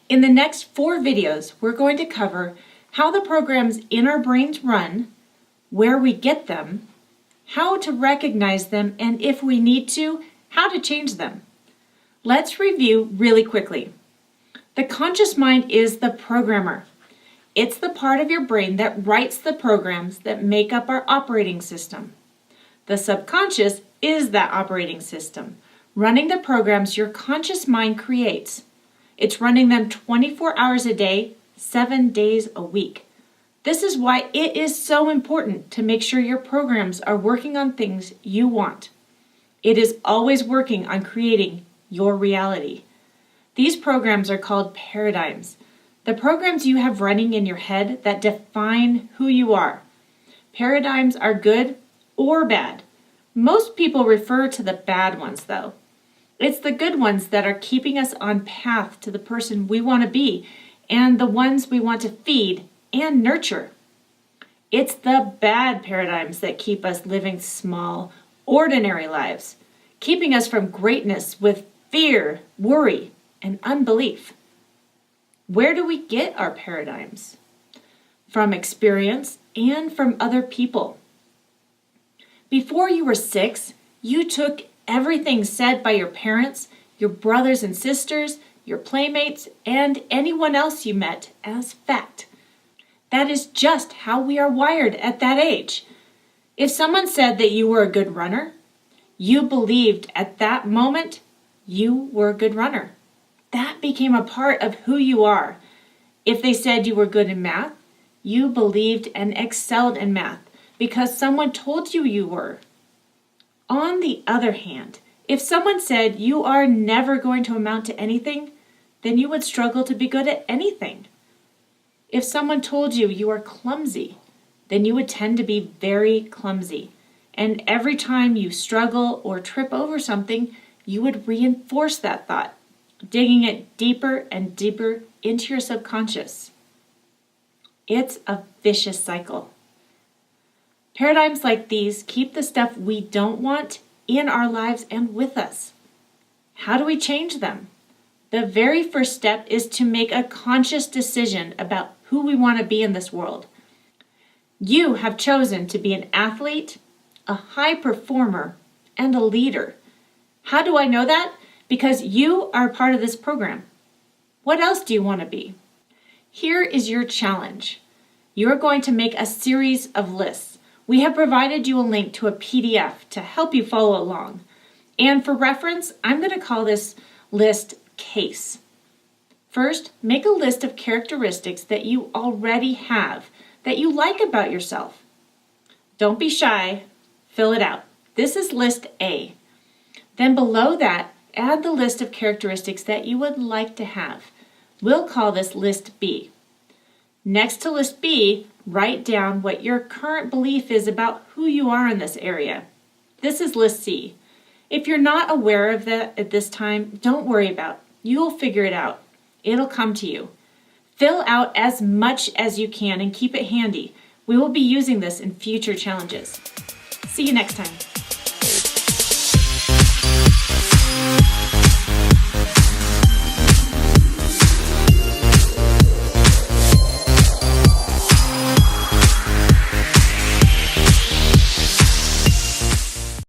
In the next 4 videos, we're going to cover how the programs in our brains run, where we get them, how to recognize them, and if we need to, how to change them. Let's review really quickly. The conscious mind is the programmer. It's the part of your brain that writes the programs that make up our operating system. The subconscious is that operating system, running the programs your conscious mind creates. It's running them 24 hours a day, 7 days a week. This is why it is so important to make sure your programs are working on things you want. It is always working on creating your reality. These programs are called paradigms, the programs you have running in your head that define who you are. Paradigms are good or bad. Most people refer to the bad ones, though. It's the good ones that are keeping us on path to the person we want to be and the ones we want to feed and nurture. It's the bad paradigms that keep us living small, ordinary lives, keeping us from greatness with fear, worry, and unbelief. Where do we get our paradigms? From experience and from other people. Before you were 6, you took everything said by your parents, your brothers and sisters, your playmates, and anyone else you met as fact. That is just how we are wired at that age. If someone said that you were a good runner, you believed at that moment you were a good runner. That became a part of who you are. If they said you were good in math, you believed and excelled in math because someone told you you were. On the other hand, if someone said you are never going to amount to anything, then you would struggle to be good at anything. If someone told you you are clumsy, then you would tend to be very clumsy. And every time you struggle or trip over something, you would reinforce that thought, digging it deeper and deeper into your subconscious. It's a vicious cycle. Paradigms like these keep the stuff we don't want in our lives and with us. How do we change them? The very first step is to make a conscious decision about who we want to be in this world. You have chosen to be an athlete, a high performer, and a leader. How do I know that? Because you are part of this program. What else do you want to be? Here is your challenge. You're going to make a series of lists. We have provided you a link to a PDF to help you follow along. And for reference, I'm going to call this list CASE. First, make a list of characteristics that you already have, that you like about yourself. Don't be shy, fill it out. This is list A. Then below that, add the list of characteristics that you would like to have. We'll call this list B. Next to list B, write down what your current belief is about who you are in this area. This is list C. If you're not aware of that at this time, don't worry about it. You'll figure it out. It'll come to you. Fill out as much as you can and keep it handy. We will be using this in future challenges. See you next time.